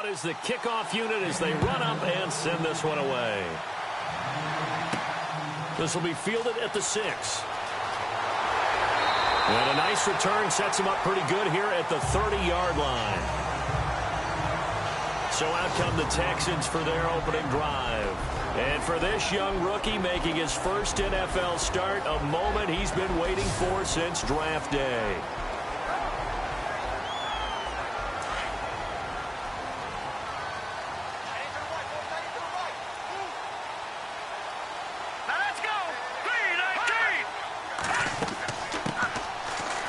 out is the kickoff unit as they run up and send this one away. This will be fielded at the 6. And a nice return sets him up pretty good here at the 30-yard line. So out come the Texans for their opening drive. And for this young rookie making his first NFL start, a moment he's been waiting for since draft day.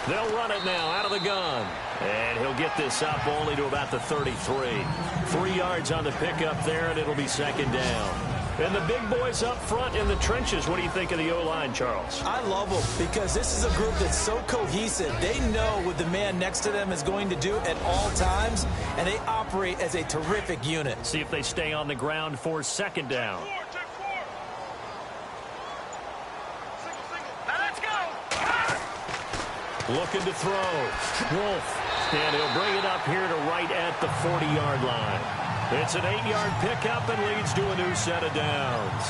They'll run it now out of the gun. And he'll get this up only to about the 33. 3 yards on the pickup there, and it'll be second down. And the big boys up front in the trenches. What do you think of the O-line, Charles? I love them because this is a group that's so cohesive. They know what the man next to them is going to do at all times, and they operate as a terrific unit. See if they stay on the ground for second down. Looking to throw. Wolf. And he'll bring it up here to right at the 40-yard line. It's an 8-yard pickup and leads to a new set of downs.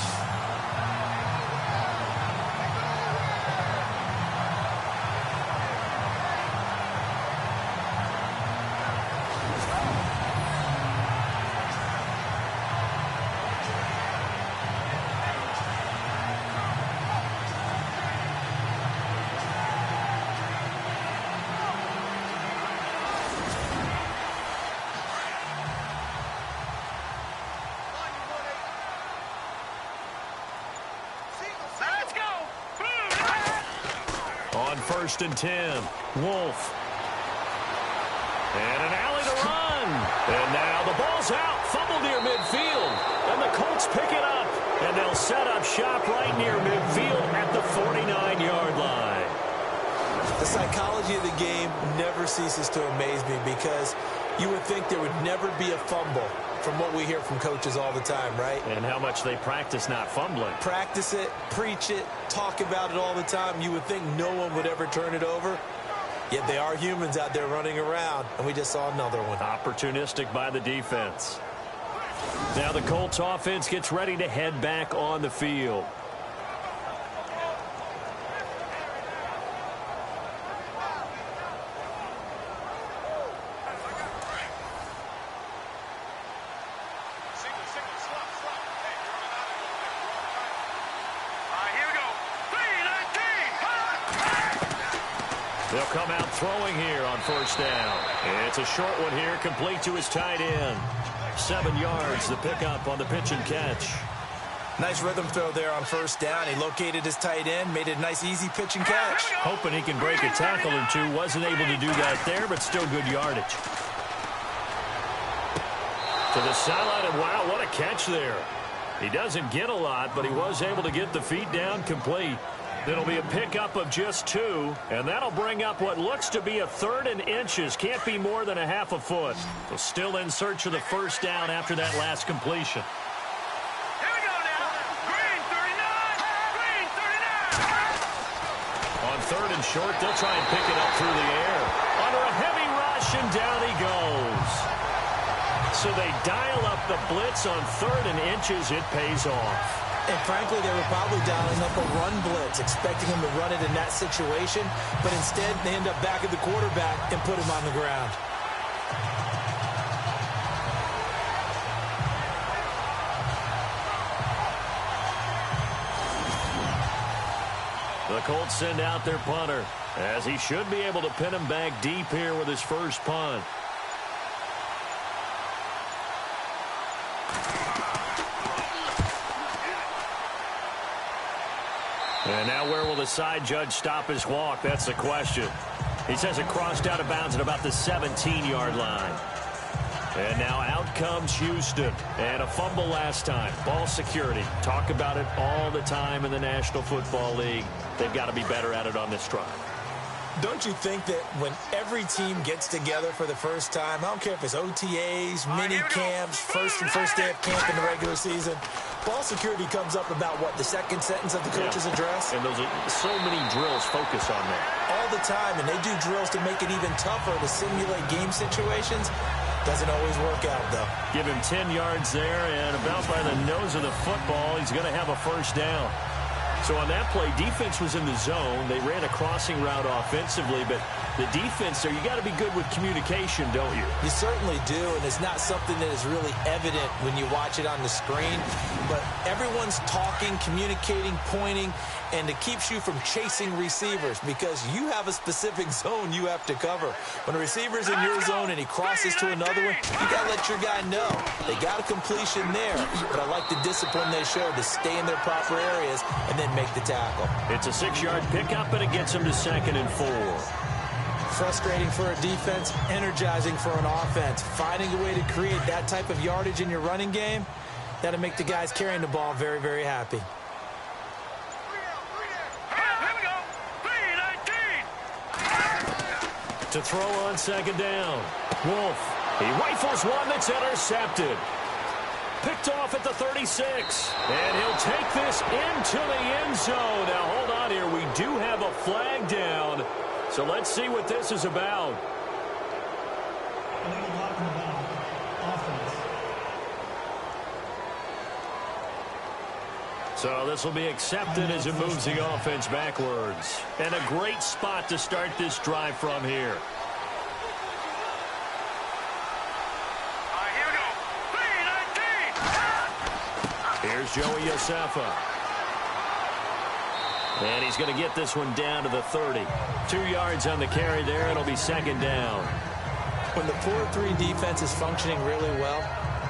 On 1st and 10, Wolf. And an alley to run. And now the ball's out, fumbled near midfield. And the Colts pick it up. And they'll set up shop right near midfield at the 49-yard line. The psychology of the game never ceases to amaze me because you would think there would never be a fumble from what we hear from coaches all the time, right? And how much they practice not fumbling. Practice it, preach it, talk about it all the time. You would think no one would ever turn it over. Yet they are humans out there running around, and we just saw another one. Opportunistic by the defense. Now the Colts offense gets ready to head back on the field. They'll come out throwing here on 1st down. It's a short one here, complete to his tight end. 7 yards, the pickup on the pitch and catch. Nice rhythm throw there on 1st down. He located his tight end, made it a nice, easy pitch and catch. Hoping he can break a tackle or two. Wasn't able to do that there, but still good yardage. To the sideline, and wow, what a catch there. He doesn't get a lot, but he was able to get the feet down complete. It'll be a pickup of just 2, and that'll bring up what looks to be a 3rd and inches. Can't be more than a half a foot. So still in search of the 1st down after that last completion. Here we go now. Green 39. Green 39. On 3rd and short, they'll try and pick it up through the air. Under a heavy rush, and down he goes. So they dial up the blitz on 3rd and inches. It pays off. And frankly, they were probably dialing up a run blitz, expecting him to run it in that situation. But instead, they end up back at the quarterback and put him on the ground. The Colts send out their punter, as he should be able to pin him back deep here with his first punt. And now where will the side judge stop his walk? That's the question. He says it crossed out of bounds at about the 17-yard line. And now out comes Houston. And a fumble last time. Ball security. Talk about it all the time in the National Football League. They've got to be better at it on this drive. Don't you think that when every team gets together for the first time, I don't care if it's OTAs, mini camps, first day of camp in the regular season, ball security comes up about, what, the second sentence of the coach's address? And those are so many drills focus on that. All the time, and they do drills to make it even tougher to simulate game situations. Doesn't always work out, though. Give him 10 yards there, and about by the nose of the football, he's going to have a first down. So on that play, defense was in the zone. They ran a crossing route offensively, but the defense there, you got to be good with communication, don't you? You certainly do, and it's not something that is really evident when you watch it on the screen. But everyone's talking, communicating, pointing, and it keeps you from chasing receivers because you have a specific zone you have to cover. When a receiver's in your zone and he crosses to another one, you got to let your guy know. They got a completion there, but I like the discipline they showed to stay in their proper areas and then make the tackle. It's a 6-yard pickup, and it gets them to 2nd and 4. Frustrating for a defense, energizing for an offense. Finding a way to create that type of yardage in your running game, that'll make the guys carrying the ball very, very happy. Here we go. 3-19. To throw on 2nd down. Wolf. He rifles one that's intercepted. Picked off at the 36. And he'll take this into the end zone. Now, hold on here. We do have a flag down. So let's see what this is about. So this will be accepted as it moves the offense backwards. And a great spot to start this drive from here. Here we go. 3-19. Here's Joey Yosefa. And he's going to get this one down to the 30. 2 yards on the carry there. It'll be 2nd down. When the 4-3 defense is functioning really well,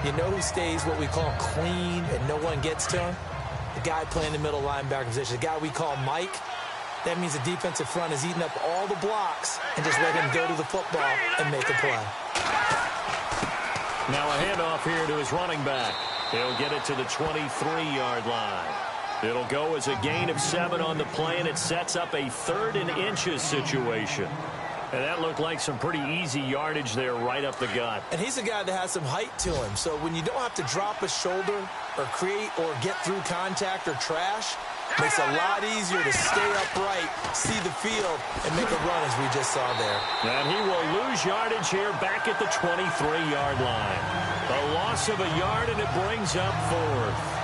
you know who stays what we call clean and no one gets to him? The guy playing the middle linebacker position, the guy we call Mike. That means the defensive front is eating up all the blocks and just let him go to the football and make a play. Now a handoff here to his running back. He'll get it to the 23-yard line. It'll go as a gain of 7 on the play, and it sets up a 3rd and inches situation. And that looked like some pretty easy yardage there right up the gut. And he's a guy that has some height to him. So when you don't have to drop a shoulder or create or get through contact or trash, makes it a lot easier to stay upright, see the field, and make a run as we just saw there. And he will lose yardage here back at the 23-yard line. A loss of a yard, and it brings up 4th.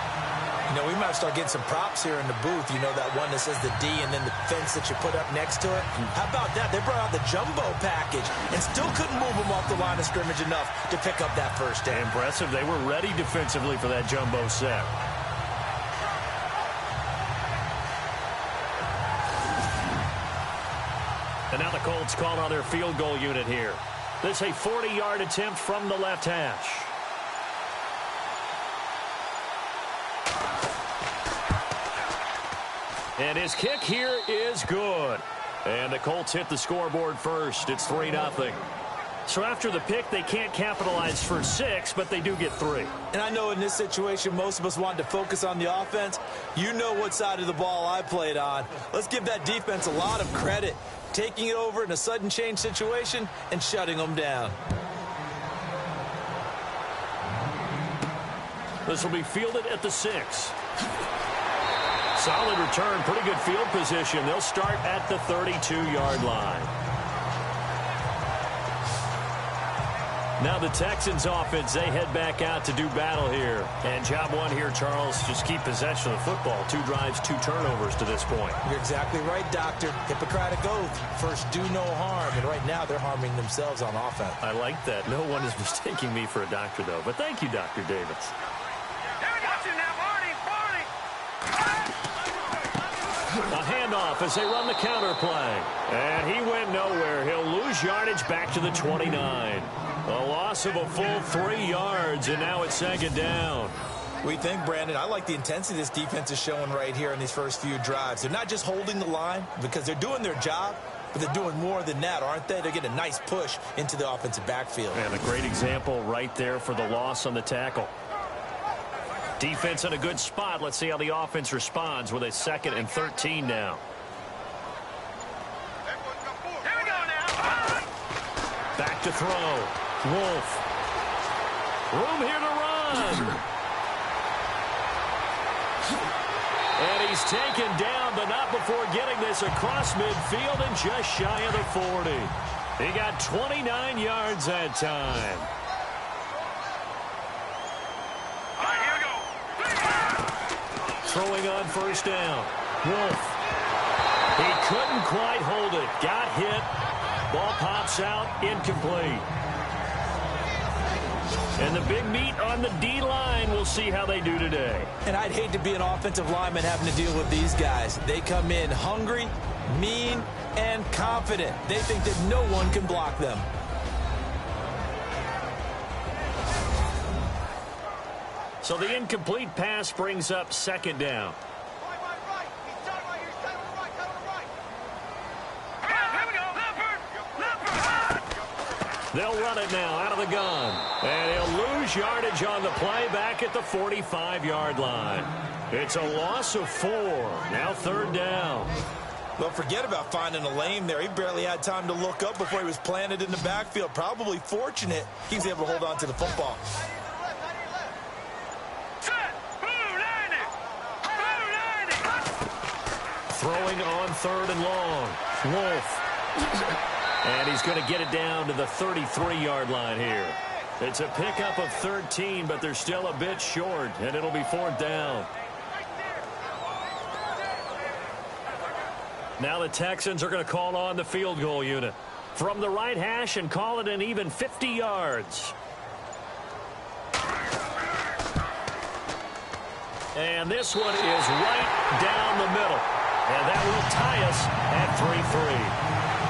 You know, we might start getting some props here in the booth. You know, that one that says the D and then the fence that you put up next to it. How about that? They brought out the jumbo package and still couldn't move them off the line of scrimmage enough to pick up that first down. Impressive. They were ready defensively for that jumbo set. And now the Colts call on their field goal unit here. This is a 40-yard attempt from the left hash. And his kick here is good. And the Colts hit the scoreboard first. It's 3-0. So after the pick, they can't capitalize for 6, but they do get 3. And I know in this situation, most of us want to focus on the offense. You know what side of the ball I played on. Let's give that defense a lot of credit, taking it over in a sudden change situation and shutting them down. This will be fielded at the 6. Solid return, pretty good field position. They'll start at the 32-yard line. Now the Texans offense, they head back out to do battle here. And job one here, Charles, just keep possession of the football. 2 drives, 2 turnovers to this point. You're exactly right, Doctor. Hippocratic oath. First, do no harm. And right now, they're harming themselves on offense. I like that. No one is mistaking me for a doctor, though. But thank you, Dr. Davis. A handoff as they run the counter play. And he went nowhere. He'll lose yardage back to the 29. A loss of a full 3 yards, and now it's 2nd down. We think, Brandon, I like the intensity this defense is showing right here in these first few drives. They're not just holding the line because they're doing their job, but they're doing more than that, aren't they? They're getting a nice push into the offensive backfield. And a great example right there for the loss on the tackle. Defense in a good spot. Let's see how the offense responds with a 2nd and 13 now. Here we go now. Back to throw. Wolf. Room here to run. And he's taken down, but not before getting this across midfield and just shy of the 40. He got 29 yards that time. Throwing on first down. Wolf. He couldn't quite hold it. Got hit. Ball pops out. Incomplete. And the big meat on the D-line, we'll see how they do today. And I'd hate to be an offensive lineman having to deal with these guys. They come in hungry, mean, and confident. They think that no one can block them. So the incomplete pass brings up second down. They'll run it now out of the gun. And he'll lose yardage on the play back at the 45-yard line. It's a loss of 4. Now third down. Well, forget about finding a lane there. He barely had time to look up before he was planted in the backfield. Probably fortunate he was able to hold on to the football. Throwing on third and long. Wolf. And he's going to get it down to the 33-yard line here. It's a pickup of 13, but they're still a bit short, and it'll be fourth down. Now the Texans are going to call on the field goal unit from the right hash and call it an even 50 yards. And this one is right down the middle. And that will tie us at 3-3.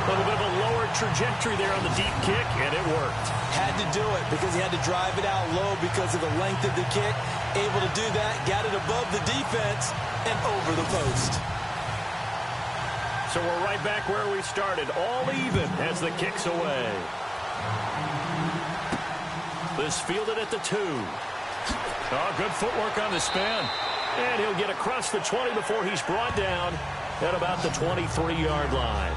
A little bit of a lower trajectory there on the deep kick, and it worked. Had to do it because he had to drive it out low because of the length of the kick. Able to do that, got it above the defense and over the post. So we're right back where we started, all even as the kick's away. This fielded at the 2. Oh, good footwork on the spin. And he'll get across the 20 before he's brought down at about the 23-yard line.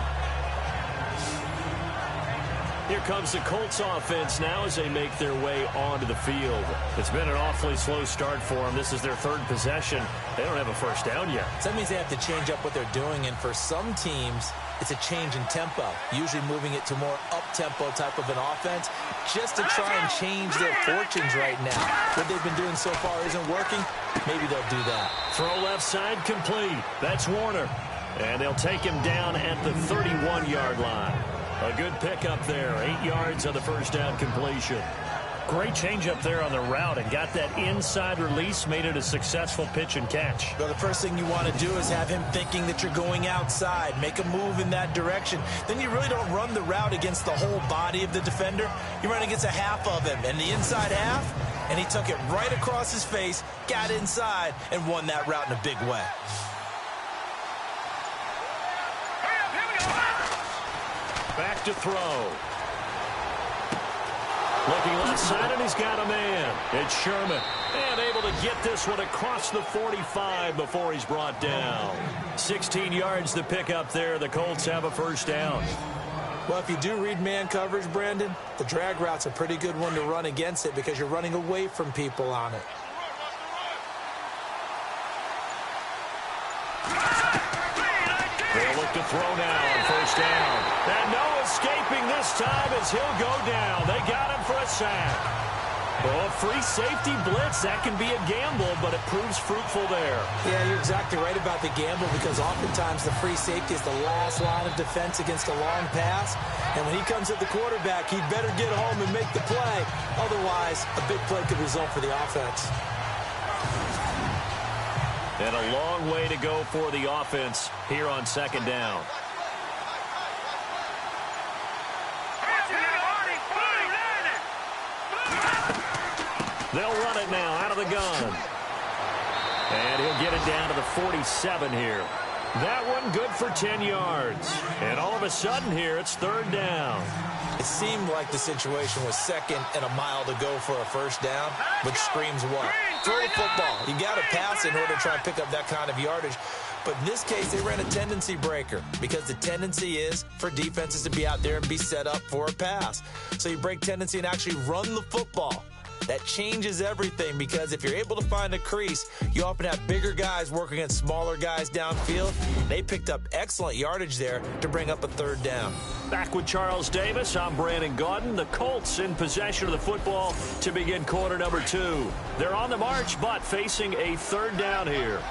Here comes the Colts offense now as they make their way onto the field. It's been an awfully slow start for them. This is their third possession. They don't have a first down yet. So that means they have to change up what they're doing, and for some teams, it's a change in tempo, usually moving it to more up-tempo type of an offense just to try and change their fortunes right now. What they've been doing so far isn't working. Maybe they'll do that. Throw left side complete. That's Warner. And they'll take him down at the 31-yard line. A good pickup there. 8 yards on the first down completion. Great change up there on the route and got that inside release, made it a successful pitch and catch. Well, the first thing you want to do is have him thinking that you're going outside. Make a move in that direction. Then you really don't run the route against the whole body of the defender. You run against a half of him, and the inside half, and he took it right across his face, got inside, and won that route in a big way. Back to throw. Looking left side, and he's got a man. It's Sherman. And able to get this one across the 45 before he's brought down. 16 yards to pick up there. The Colts have a first down. Well, if you do read man coverage, Brandon, the drag route's a pretty good one to run against it because you're running away from people on it. They'll look to throw now on first down. And no escaping this time as he'll go down. They got him for a sack. Well, a free safety blitz, that can be a gamble, but it proves fruitful there. Yeah, you're exactly right about the gamble because oftentimes the free safety is the last line of defense against a long pass. And when he comes at the quarterback, he'd better get home and make the play. Otherwise, a big play could result for the offense. And a long way to go for the offense here on second down. They'll run it now out of the gun. And he'll get it down to the 47 here. That one good for 10 yards. And all of a sudden here, it's third down. It seemed like the situation was second and a mile to go for a first down, which screams what? Throw the football. You got to pass in order to try and pick up that kind of yardage. But in this case, they ran a tendency breaker because the tendency is for defenses to be out there and be set up for a pass. So you break tendency and actually run the football. That changes everything because if you're able to find a crease, you often have bigger guys working against smaller guys downfield. They picked up excellent yardage there to bring up a third down. Back with Charles Davis, I'm Brandon Gaudin. The Colts in possession of the football to begin quarter number 2. They're on the march, but facing a third down here.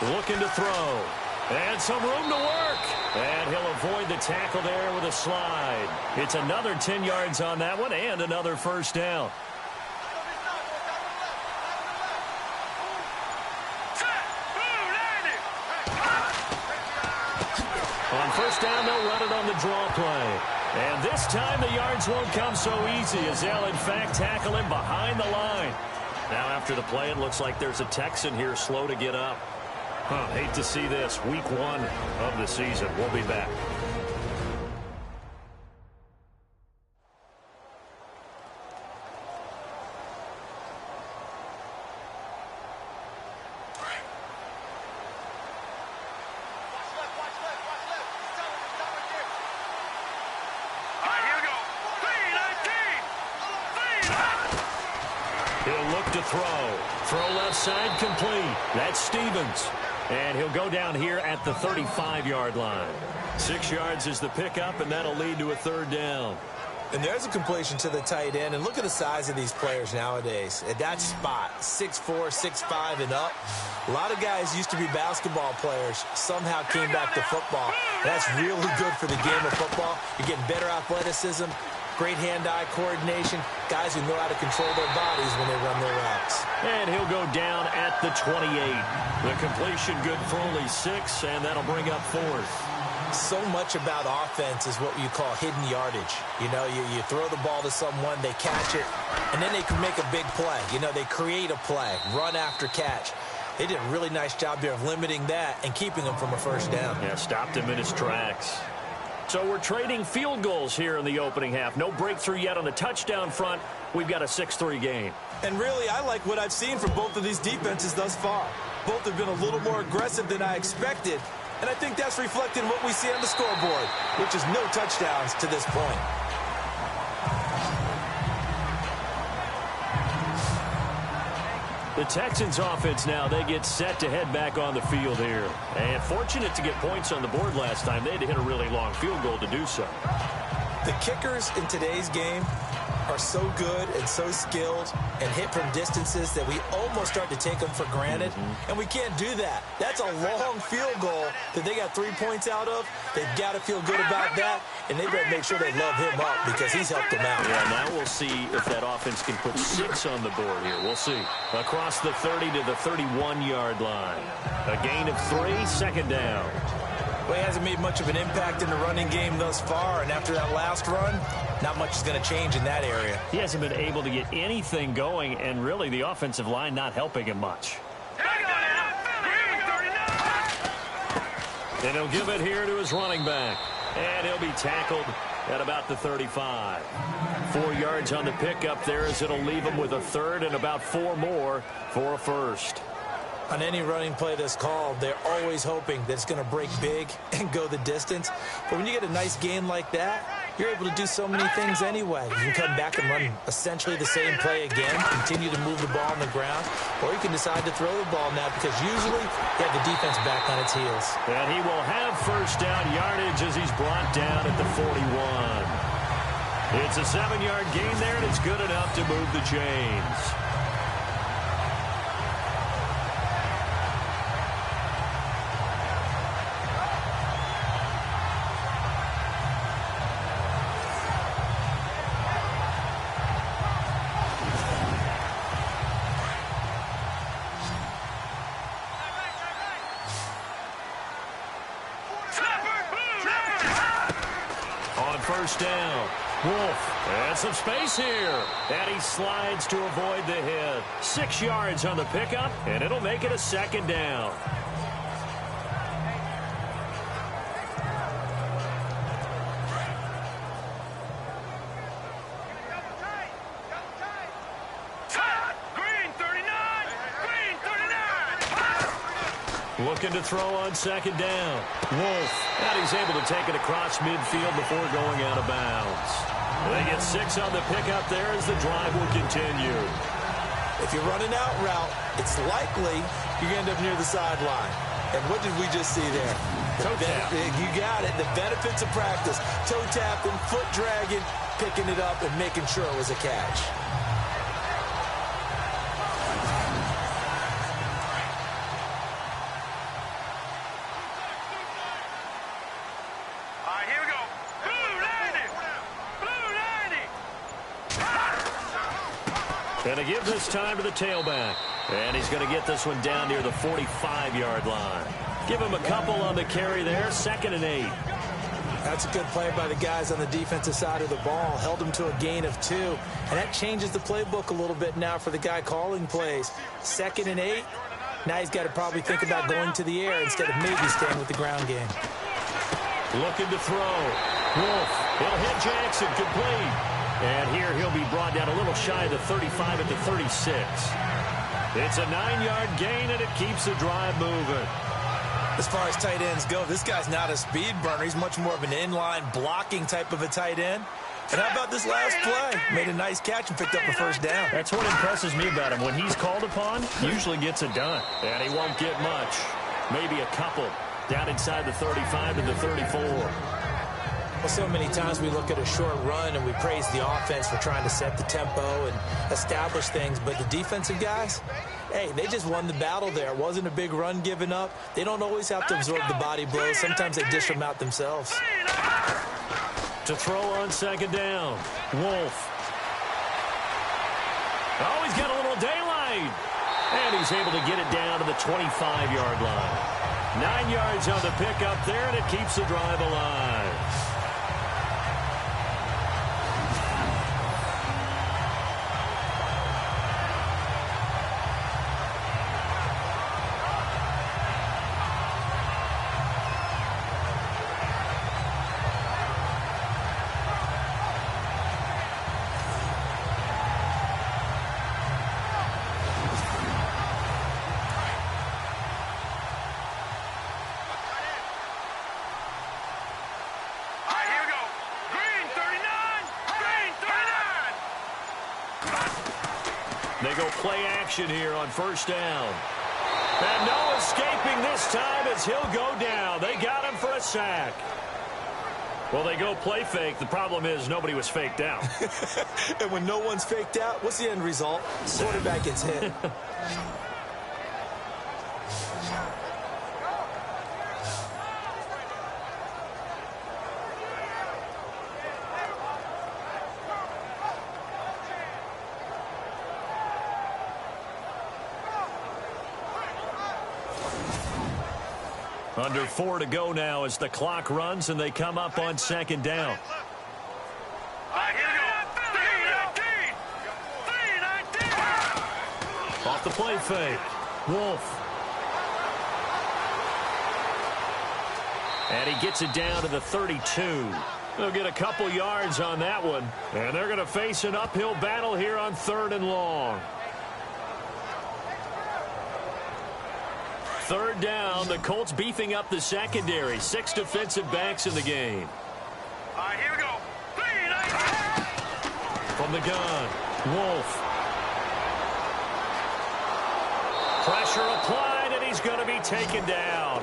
Looking to throw. And some room to work. And he'll avoid the tackle there with a slide. It's another 10 yards on that one and another first down. On first down, they'll run it on the draw play. And this time the yards won't come so easy as they'll, in fact, tackle him behind the line. Now after the play, it looks like there's a Texan here slow to get up. Hate to see this. Week 1 of the season. We'll be back. He'll look to throw. Throw left side complete. That's Stevens. And he'll go down here at the 35-yard line. 6 yards is the pickup, and that'll lead to a third down. And there's a completion to the tight end. And look at the size of these players nowadays. At that spot, 6'4", 6'5", and up. A lot of guys used to be basketball players, somehow came back to football. That's really good for the game of football. You're getting better athleticism, great hand-eye coordination, guys who know how to control their bodies when they run their routes. And he'll go down at the 28. The completion good for only 6, and that'll bring up 4th. So much about offense is what you call hidden yardage. You know, you throw the ball to someone, they catch it, and then they can make a big play. You know, they create a play, run after catch. They did a really nice job there of limiting that and keeping him from a first down. Yeah, stopped him in his tracks. So we're trading field goals here in the opening half. No breakthrough yet on the touchdown front. We've got a 6-3 game. And really, I like what I've seen from both of these defenses thus far. Both have been a little more aggressive than I expected. And I think that's reflected in what we see on the scoreboard, which is no touchdowns to this point. The Texans offense now, they get set to head back on the field here. And fortunate to get points on the board last time. They had to hit a really long field goal to do so. The kickers in today's game are so good and so skilled and hit from distances that we almost start to take them for granted. And we can't do that. That's a long field goal that they got 3 points out of. They've got to feel good about that, and they better make sure they love him up because he's helped them out. Yeah, now we'll see if that offense can put 6 on the board here. We'll see. Across the 30 to the 31-yard line. A gain of 3, second down. Well, he hasn't made much of an impact in the running game thus far, and after that last run, not much is going to change in that area. He hasn't been able to get anything going, and really the offensive line not helping him much. And he'll give it here to his running back. And he'll be tackled at about the 35. 4 yards on the pickup there as it'll leave him with a third and about 4 more for a first. On any running play that's called, they're always hoping that it's going to break big and go the distance. But when you get a nice gain like that, you're able to do so many things anyway. You can come back and run essentially the same play again, continue to move the ball on the ground, or you can decide to throw the ball now because usually you have the defense back on its heels. And he will have first down yardage as he's brought down at the 41. It's a 7-yard gain there, and it's good enough to move the chains. First down. Wolf and some space here. And he slides to avoid the hit. 6 yards on the pickup, and it'll make it a second down. Looking to throw on second down. Wolf. And he's able to take it across midfield before going out of bounds. They get 6 on the pickup there as the drive will continue. If you're running out route, it's likely you end up near the sideline. And what did we just see there? Toe tap. You got it. The benefits of practice. Toe tapping, foot dragging, picking it up, and making sure it was a catch. All right, here we go. Blue 90. Blue 90. And to give this time to the tailback. And he's going to get this one down near the 45-yard line. Give him a couple on the carry there. 2nd and 8. That's a good play by the guys on the defensive side of the ball. Held him to a gain of 2. And that changes the playbook a little bit now for the guy calling plays. 2nd and 8. Now he's got to probably think about going to the air instead of maybe staying with the ground game. Looking to throw. Wolf. He'll hit Jackson. Complete. And here he'll be brought down a little shy of the 35 at the 36. It's a 9-yard gain, and it keeps the drive moving. As far as tight ends go, this guy's not a speed burner. He's much more of an inline blocking type of a tight end. And how about this last play? Made a nice catch and picked up a first down. That's what impresses me about him. When he's called upon, usually gets it done. And he won't get much. Maybe a couple. Down inside the 35 to the 34. Well, so many times we look at a short run and we praise the offense for trying to set the tempo and establish things. But the defensive guys, hey, they just won the battle there. It wasn't a big run given up. They don't always have to absorb the body blows. Sometimes they dish them out themselves. To throw on second down. Wolf. Oh, he's got a little daylight. And he's able to get it down to the 25-yard line. 9 yards on the pickup there, and it keeps the drive alive. They go play action here on first down. And no escaping this time as he'll go down. They got him for a sack. Well, they go play fake. The problem is nobody was faked out. And when no one's faked out, what's the end result? Quarterback gets hit. Under 4 to go now as the clock runs and they come up on second down. Off the play fake. Wolf. And he gets it down to the 32. They'll get a couple yards on that one. And they're going to face an uphill battle here on 3rd and long. 3rd down, the Colts beefing up the secondary. 6 defensive backs in the game. All right, here we go. From the gun, Wolf. Pressure applied, and he's going to be taken down.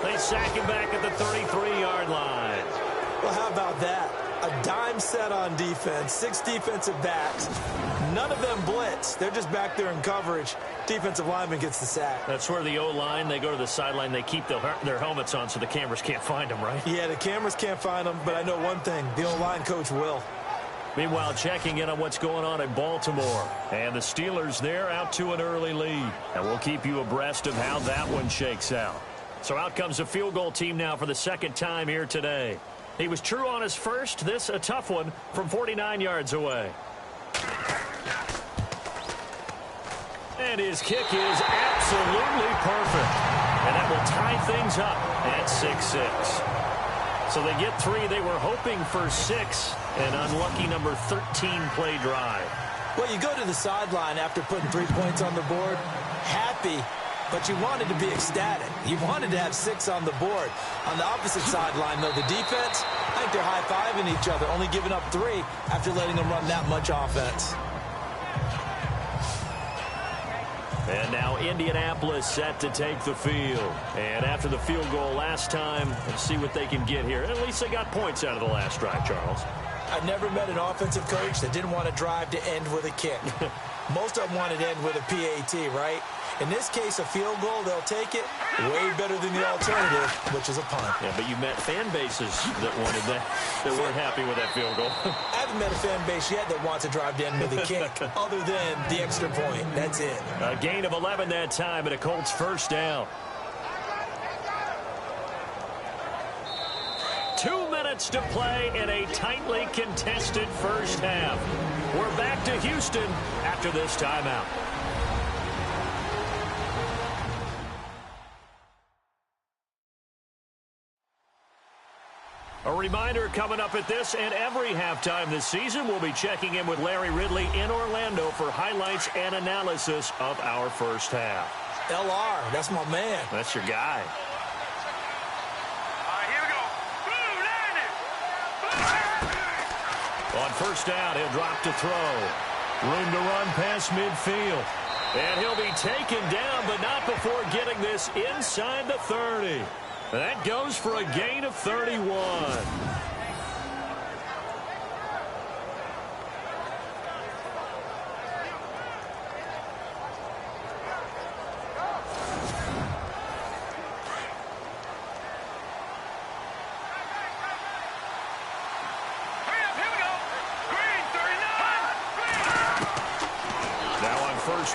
They sack him back at the 33-yard line. Well, how about that? A dime set on defense, 6 defensive backs. None of them blitz. They're just back there in coverage. Defensive lineman gets the sack. That's where the O-line, they go to the sideline, they keep their helmets on so the cameras can't find them, right? Yeah, the cameras can't find them, but I know one thing. The O-line coach will. Meanwhile, checking in on what's going on in Baltimore. And the Steelers there out to an early lead. And we'll keep you abreast of how that one shakes out. So out comes a field goal team now for the 2nd time here today. He was true on his first. This a tough one from 49 yards away. And his kick is absolutely perfect. And that will tie things up at 6-6. So they get 3. They were hoping for 6. An unlucky number 13 play drive. Well, you go to the sideline after putting 3 points on the board, happy but you wanted to be ecstatic. You wanted to have 6 on the board. On the opposite sideline, though, the defense, I think they're high-fiving each other, only giving up 3 after letting them run that much offense. And now Indianapolis set to take the field. And after the field goal last time, let's see what they can get here. At least they got points out of the last drive, Charles. I never met an offensive coach that didn't want to drive to end with a kick. Most of them wanted to end with a PAT, right? In this case, a field goal, they'll take it way better than the alternative, which is a punt. Yeah, but you met fan bases that wanted that, that weren't happy with that field goal. I haven't met a fan base yet that wants to drive to end with a kick, other than the extra point. That's it. A gain of 11 that time, and a Colts first down. 2 minutes to play in a tightly contested first half. We're back to Houston after this timeout. A reminder coming up at this and every halftime this season, we'll be checking in with Larry Ridley in Orlando for highlights and analysis of our first half. LR, that's my man. That's your guy. Here we go. Boom, On first down, he'll drop to throw. Room to run past midfield. And he'll be taken down, but not before getting this inside the 30. That goes for a gain of 31.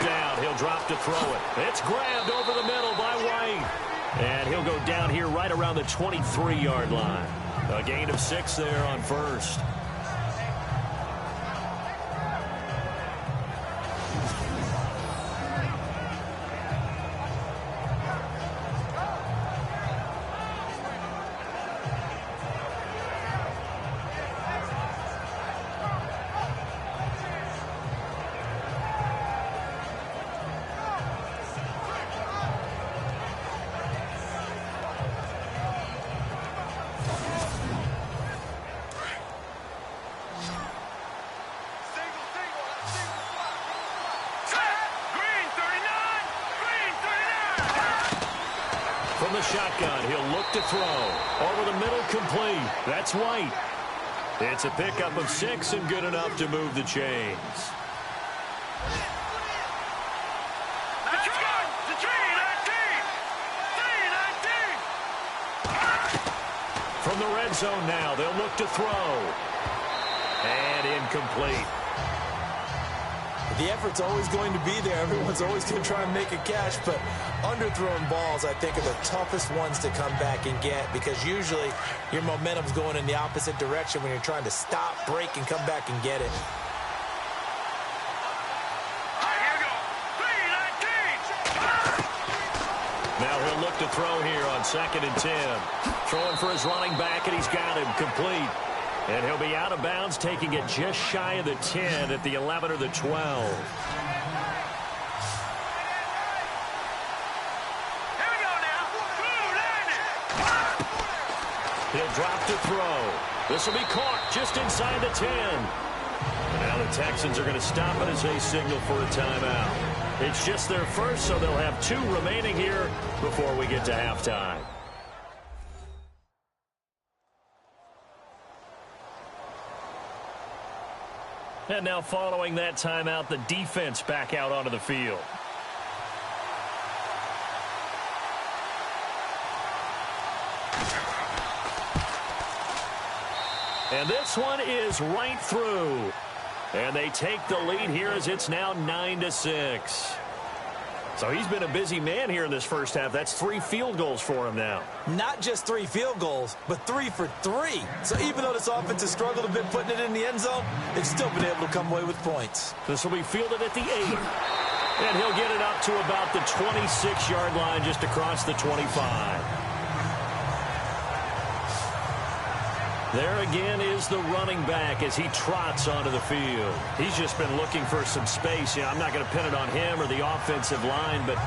Down, he'll drop to throw it. It's grabbed over the middle by White. And he'll go down here right around the 23-yard line. A gain of 6 there on first. From the shotgun, he'll look to throw. Over the middle, complete. That's White. It's a pickup of 6 and good enough to move the chains. From the red zone now, they'll look to throw. And incomplete. The effort's always going to be there. Everyone's always going to try and make a catch, but underthrown balls, I think, are the toughest ones to come back and get because usually your momentum's going in the opposite direction when you're trying to stop, break, and come back and get it. Now he'll look to throw here on 2nd and 10. Throwing for his running back, and he's got him complete. And he'll be out of bounds, taking it just shy of the 10 at the 11 or the 12. He'll drop to throw. This will be caught just inside the 10. And now the Texans are going to stop it as they signal for a timeout. It's just their first, so they'll have 2 remaining here before we get to halftime. And now following that timeout, the defense back out onto the field. And this one is right through. And they take the lead here as it's now 9-6. So he's been a busy man here in this first half. That's 3 field goals for him now. Not just 3 field goals, but 3 for 3. So even though this offense has struggled a bit putting it in the end zone, they've still been able to come away with points. This will be fielded at the 8. And he'll get it up to about the 26-yard line just across the 25. There again is the running back as he trots onto the field. He's just been looking for some space. I'm not going to pin it on him or the offensive line, but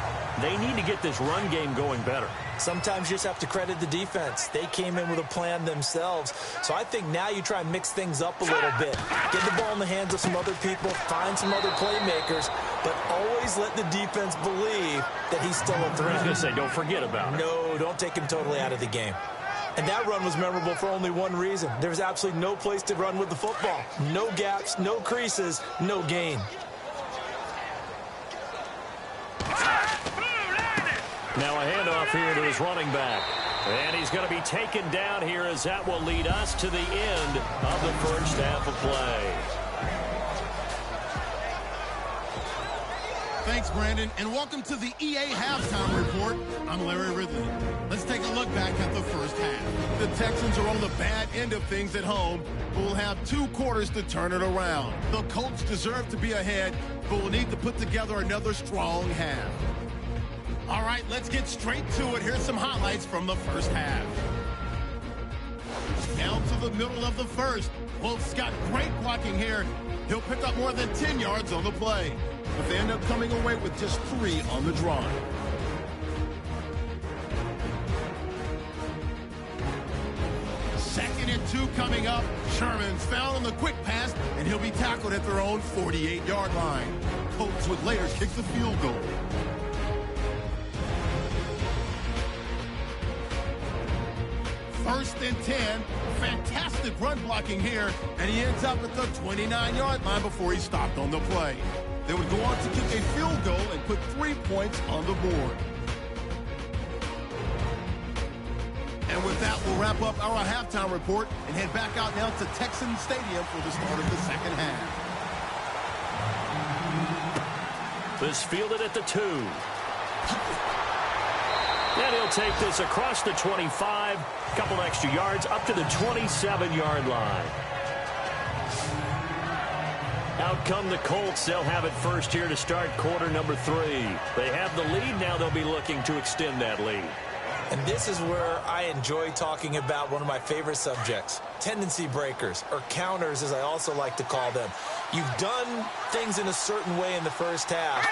they need to get this run game going better. Sometimes you just have to credit the defense. They came in with a plan themselves. So I think now you try and mix things up a little bit. Get the ball in the hands of some other people, find some other playmakers, but always let the defense believe that he's still a threat. I was going to say, don't forget about it. No, don't take him totally out of the game. And that run was memorable for only one reason. There was absolutely no place to run with the football. No gaps, no creases, no gain. Now a handoff here to his running back. And he's going to be taken down here as that will lead us to the end of the first half of play. Thanks, Brandon, and welcome to the EA Halftime Report. I'm Larry Ridley. Let's take a look back at the first half. The Texans are on the bad end of things at home, but will have 2 quarters to turn it around. The Colts deserve to be ahead, but will need to put together another strong half. All right, let's get straight to it. Here's some highlights from the first half. Down to the middle of the first. Wolf's got great blocking here. He'll pick up more than 10 yards on the play, but they end up coming away with just 3 on the drive. Second and 2 coming up. Sherman's found on the quick pass, and he'll be tackled at their own 48-yard line. Colts would later kick the field goal. First and 10. Fantastic run blocking here, and he ends up at the 29-yard line before he stopped on the play. They would go on to kick a field goal and put 3 points on the board. And with that, we'll wrap up our halftime report and head back out now to Texans Stadium for the start of the second half. This fielded at the 2. And he'll take this across the 25, couple extra yards up to the 27-yard line. Out come the Colts. They'll have it first here to start quarter number 3. They have the lead. Now they'll be looking to extend that lead. And this is where I enjoy talking about one of my favorite subjects, tendency breakers, or counters as I also like to call them. You've done things in a certain way in the first half,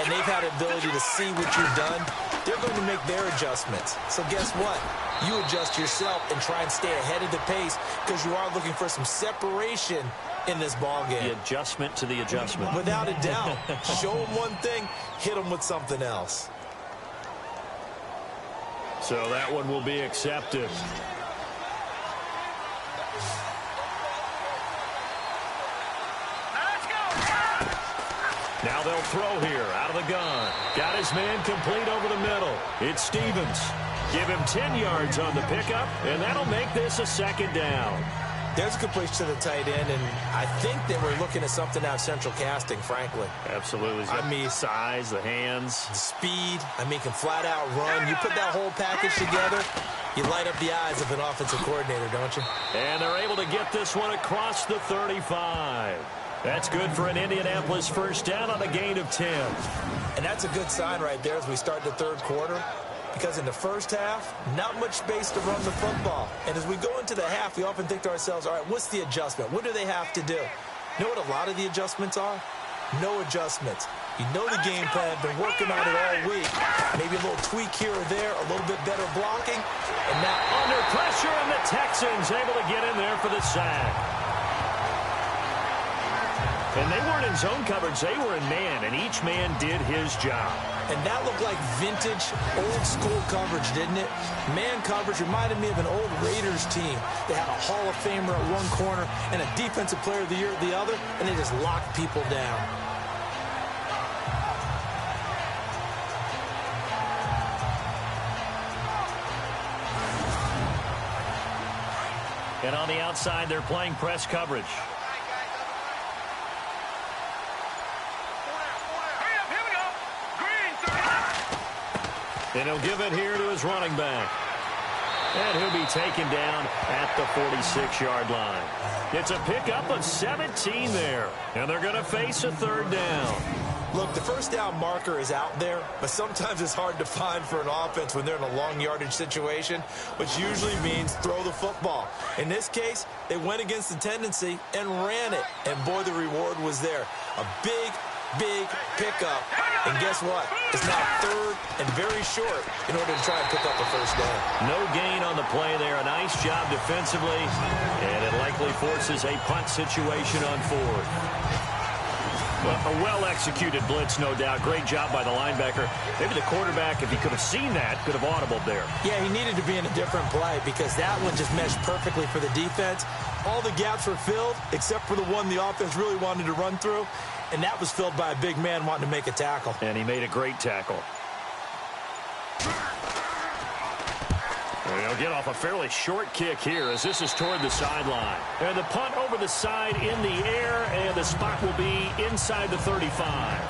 and they've had the ability to see what you've done. They're going to make their adjustments. So guess what? You adjust yourself and try and stay ahead of the pace because you are looking for some separation in this ball game. The adjustment to the adjustment. Without a doubt. Show them one thing, hit them with something else. So that one will be accepted. Now they'll throw here out of the gun. Got his man complete over the middle. It's Stevens. Give him 10 yards on the pickup, and that'll make this a second down. There's a completion to the tight end, and I think that we're looking at something out of central casting, frankly. Absolutely. I mean, size, the hands. Speed. I mean, can flat out run. You put that whole package together, you light up the eyes of an offensive coordinator, don't you? And they're able to get this one across the 35. That's good for an Indianapolis first down on a gain of 10. And that's a good sign right there as we start the third quarter. Because in the first half, not much space to run the football. And as we go into the half, we often think to ourselves, all right, what's the adjustment? What do they have to do? You know what a lot of the adjustments are? No adjustments. You know the game plan, been working on it all week. Maybe a little tweak here or there, a little bit better blocking. And now under pressure, and the Texans able to get in there for the sack. And they weren't in zone coverage, they were in man, and each man did his job. And that looked like vintage, old-school coverage, didn't it? Man coverage reminded me of an old Raiders team. They had a Hall of Famer at one corner and a Defensive Player of the Year at the other, and they just locked people down. And on the outside, they're playing press coverage. And he'll give it here to his running back. And he'll be taken down at the 46-yard line. It's a pickup of 17 there. And they're going to face a third down. Look, the first down marker is out there, but sometimes it's hard to find for an offense when they're in a long yardage situation, which usually means throw the football. In this case, they went against the tendency and ran it, and boy, the reward was there. A big pickup, and guess what? It's now third and very short in order to try and pick up the first down. No gain on the play there. A nice job defensively, and it likely forces a punt situation on fourth. Well, a well-executed blitz, no doubt. Great job by the linebacker. Maybe the quarterback, if he could have seen that, could have audibled there. Yeah, he needed to be in a different play because that one just meshed perfectly for the defense. All the gaps were filled except for the one the offense really wanted to run through, and that was filled by a big man wanting to make a tackle. And he made a great tackle. He'll get off a fairly short kick here as this is toward the sideline. And the punt over the side in the air, and the spot will be inside the 35.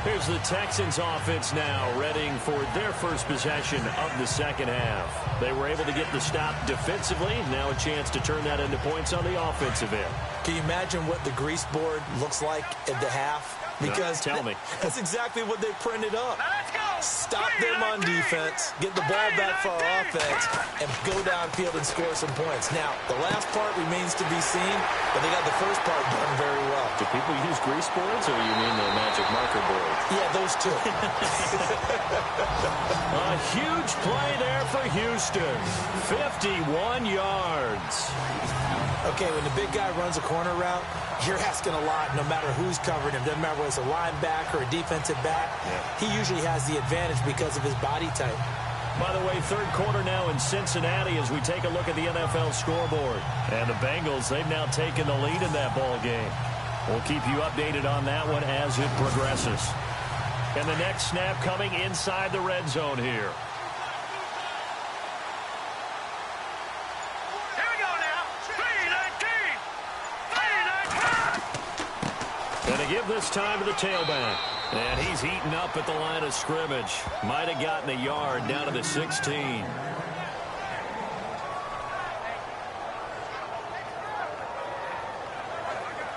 Here's the Texans offense now, readying for their first possession of the second half. They were able to get the stop defensively. Now a chance to turn that into points on the offensive end. Can you imagine what the grease board looks like at the half? Because tell me. That's exactly what they printed up. Stop them on defense, get the ball back for our offense, and go downfield and score some points. Now, the last part remains to be seen, but they got the first part done very well. Do people use grease boards, or you mean the magic marker board? Yeah, those two. A huge play there for Houston. 51 yards. Okay, when the big guy runs a corner route, you're asking a lot no matter who's covering him. Doesn't matter whether it's a linebacker or a defensive back. Yeah. He usually has the advantage because of his body type. By the way, third quarter now in Cincinnati as we take a look at the NFL scoreboard. And the Bengals, they've now taken the lead in that ball game. We'll keep you updated on that one as it progresses. And the next snap coming inside the red zone here. Going to give this time to the tailback. And he's eaten up at the line of scrimmage. Might have gotten a yard down to the 16.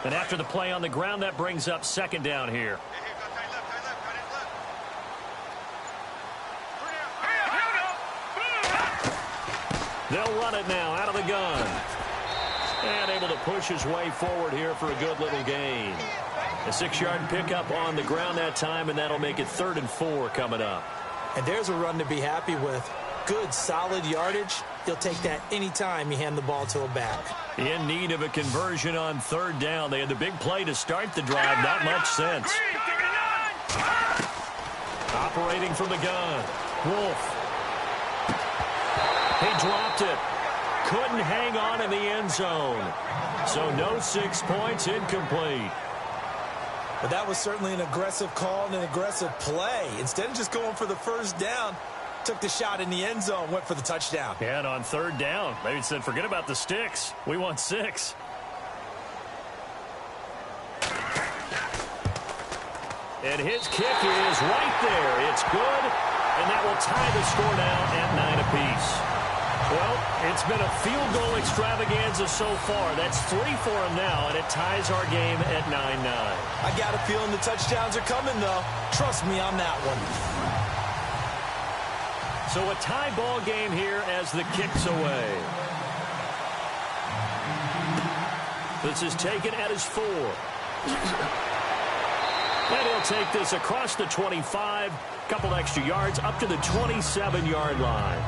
And after the play on the ground, that brings up second down here. They'll run it now out of the gun. And able to push his way forward here for a good little gain. A 6-yard pickup on the ground that time, and that'll make it 3rd and 4 coming up. And there's a run to be happy with. Good, solid yardage. You'll take that anytime you hand the ball to a back. In need of a conversion on 3rd down. They had the big play to start the drive. Not much sense. Operating from the gun. Wolf. He dropped it. Couldn't hang on in the end zone. So no 6 points, incomplete. But that was certainly an aggressive call and an aggressive play. Instead of just going for the first down, took the shot in the end zone, went for the touchdown. Yeah, and on 3rd down, they said, forget about the sticks. We want 6. And his kick is right there. It's good, and that will tie the score now at 9 apiece. Well, it's been a field goal extravaganza so far. That's 3 for him now, and it ties our game at 9-9. I got a feeling the touchdowns are coming, though. Trust me on that one. So a tie ball game here as the kick's away. This is taken at his 4. And he'll take this across the 25. Couple extra yards up to the 27-yard line.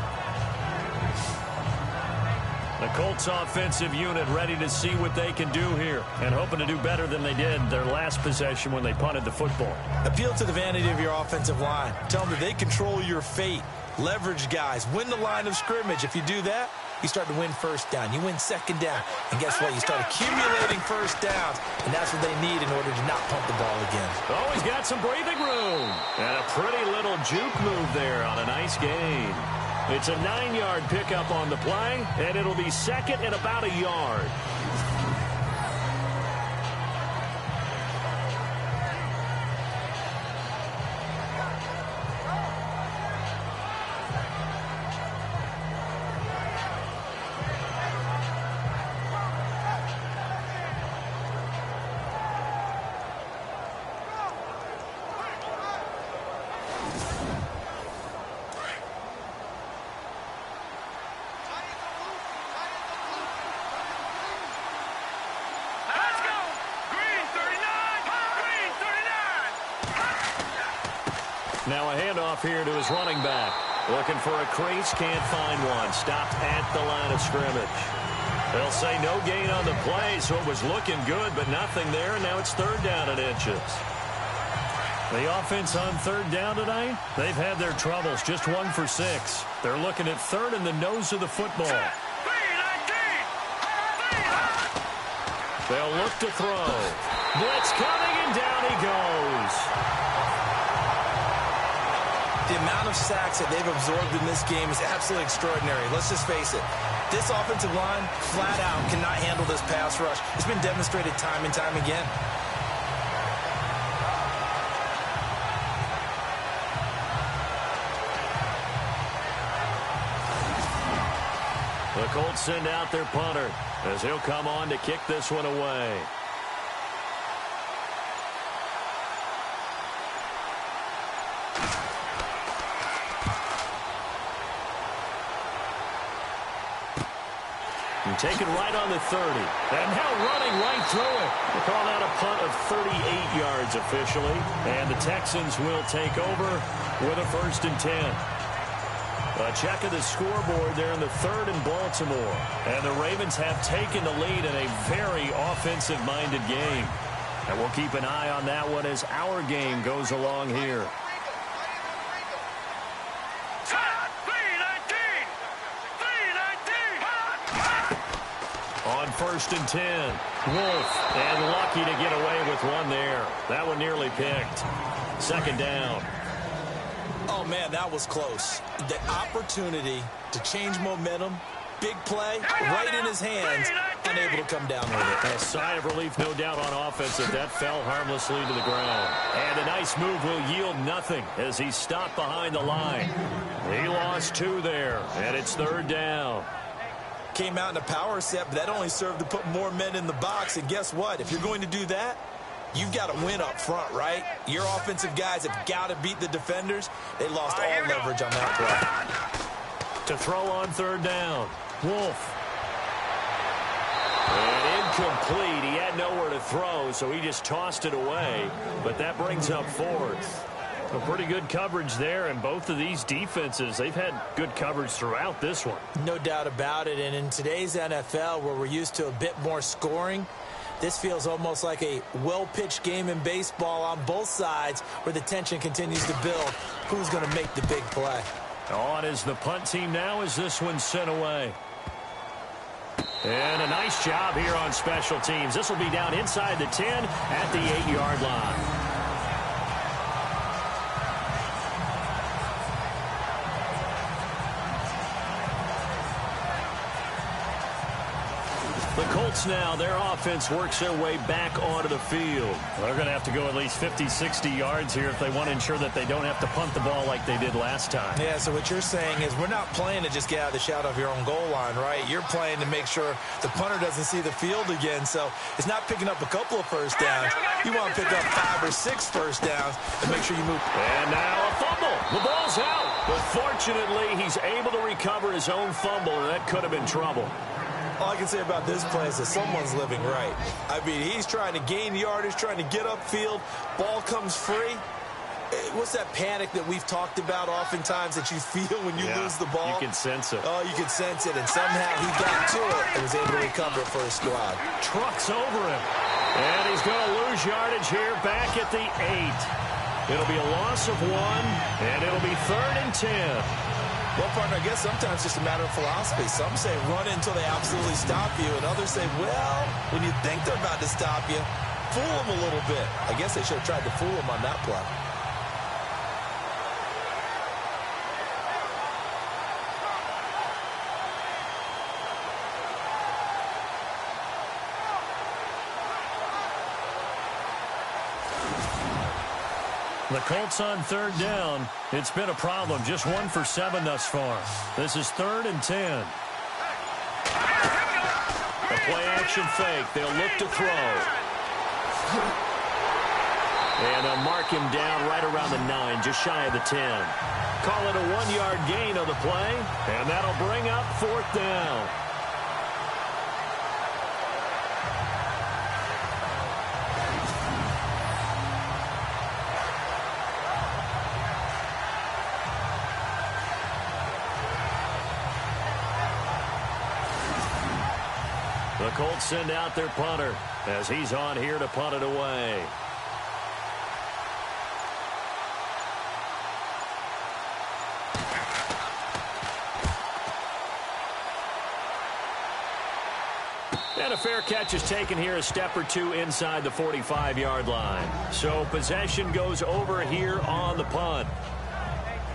The Colts offensive unit ready to see what they can do here and hoping to do better than they did their last possession when they punted the football. Appeal to the vanity of your offensive line. Tell them that they control your fate. Leverage guys. Win the line of scrimmage. If you do that, you start to win first down. You win second down. And guess what? You start accumulating first downs. And that's what they need in order to not pump the ball again. Oh, he's got some breathing room. And a pretty little juke move there on a nice gain. It's a 9-yard pickup on the play, and it'll be second and about a yard. Now a handoff here to his running back. Looking for a crease, can't find one. Stopped at the line of scrimmage. They'll say no gain on the play, so it was looking good, but nothing there, and now it's third down and inches. The offense on third down tonight, they've had their troubles, just 1 for 6. They're looking at third in the nose of the football. They'll look to throw. Blitz coming, and down he goes. The amount of sacks that they've absorbed in this game is absolutely extraordinary. Let's just face it. This offensive line, flat out, cannot handle this pass rush. It's been demonstrated time and time again. The Colts send out their punter as he'll come on to kick this one away. And taken right on the 30. And now running right through it. They call that a punt of 38 yards officially. And the Texans will take over with a 1st and 10. A check of the scoreboard there in the 3rd in Baltimore. And the Ravens have taken the lead in a very offensive-minded game. And we'll keep an eye on that one as our game goes along here. On 1st and 10, Wolf, and lucky to get away with one there. That one nearly picked. 2nd down. Oh, man, that was close. The opportunity to change momentum, big play, right in his hands, unable to come down with it. A sigh of relief, no doubt, on offense if that fell harmlessly to the ground. And a nice move will yield nothing as he stopped behind the line. He lost 2 there, and it's 3rd down. Came out in a power set, but that only served to put more men in the box. And guess what? If you're going to do that, you've got to win up front, right? Your offensive guys have got to beat the defenders. They lost all leverage on that play. To throw on 3rd down, Wolf. And incomplete. He had nowhere to throw, so he just tossed it away. But that brings up 4th. A pretty good coverage there, and both of these defenses, they've had good coverage throughout this one. No doubt about it, and in today's NFL, where we're used to a bit more scoring, this feels almost like a well-pitched game in baseball on both sides where the tension continues to build. Who's going to make the big play? On is the punt team now as this one's sent away. And a nice job here on special teams. This will be down inside the 10 at the 8-yard line. The Colts now, their offense works their way back onto the field. They're going to have to go at least 50, 60 yards here if they want to ensure that they don't have to punt the ball like they did last time. Yeah, so what you're saying is we're not playing to just get out of the shadow of your own goal line, right? You're playing to make sure the punter doesn't see the field again. So it's not picking up a couple of first downs. You want to pick up 5 or 6 first downs and make sure you move. And now a fumble. The ball's out. But fortunately, he's able to recover his own fumble, and that could have been trouble. All I can say about this play is that someone's living right. I mean, he's trying to gain yardage, trying to get upfield. Ball comes free. What's that panic that we've talked about oftentimes that you feel when you lose the ball? You can sense it. Oh, you can sense it. And somehow he got to it and was able to recover it for his squad. Trucks over him. And he's going to lose yardage here back at the 8. It'll be a loss of 1, and it'll be 3rd and 10. Well, partner, I guess sometimes it's just a matter of philosophy. Some say run until they absolutely stop you, and others say, well, when you think they're about to stop you, fool them a little bit. I guess they should have tried to fool them on that play. The Colts on 3rd down. It's been a problem. Just 1 for 7 thus far. This is 3rd and 10. A play-action fake. They'll look to throw. And they'll mark him down right around the 9, just shy of the 10. Call it a 1-yard gain on the play, and that'll bring up 4th down. The Colts send out their punter as he's on here to punt it away. And a fair catch is taken here, a step or two inside the 45-yard line. So possession goes over here on the punt.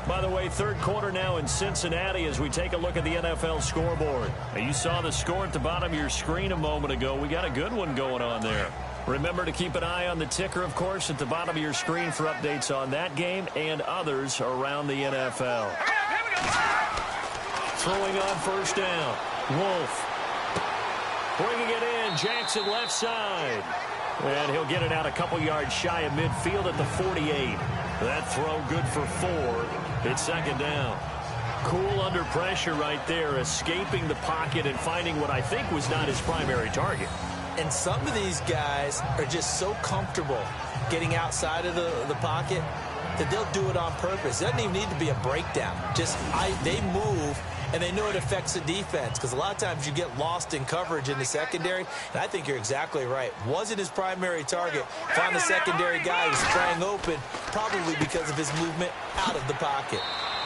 By the way, third quarter now in Cincinnati as we take a look at the NFL scoreboard. Now, you saw the score at the bottom of your screen a moment ago. We got a good one going on there. Remember to keep an eye on the ticker, of course, at the bottom of your screen for updates on that game and others around the NFL. Throwing on first down. Wolf. Bringing it in, Jackson left side. And he'll get it out a couple yards shy of midfield at the 48. That throw good for 4. It's second down. Cool under pressure right there, escaping the pocket and finding what I think was not his primary target. And some of these guys are just so comfortable getting outside of the pocket that they'll do it on purpose. It doesn't even need to be a breakdown. They move, and they know it affects the defense because a lot of times you get lost in coverage in the secondary, and I think you're exactly right. Wasn't his primary target. Found the secondary guy who sprang open, probably because of his movement out of the pocket.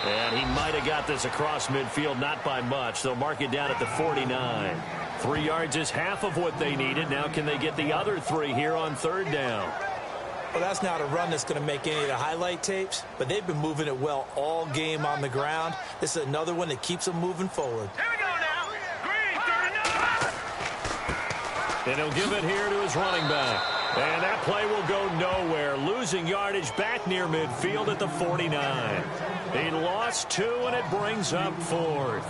And he might have got this across midfield, not by much. They'll mark it down at the 49. 3 yards is half of what they needed. Now can they get the other 3 here on third down? Well, that's not a run that's going to make any of the highlight tapes, but they've been moving it well all game on the ground. This is another one that keeps them moving forward. Here we go now. Green, 39. And he'll give it here to his running back. And that play will go nowhere. Losing yardage back near midfield at the 49. He lost 2, and it brings up 4th.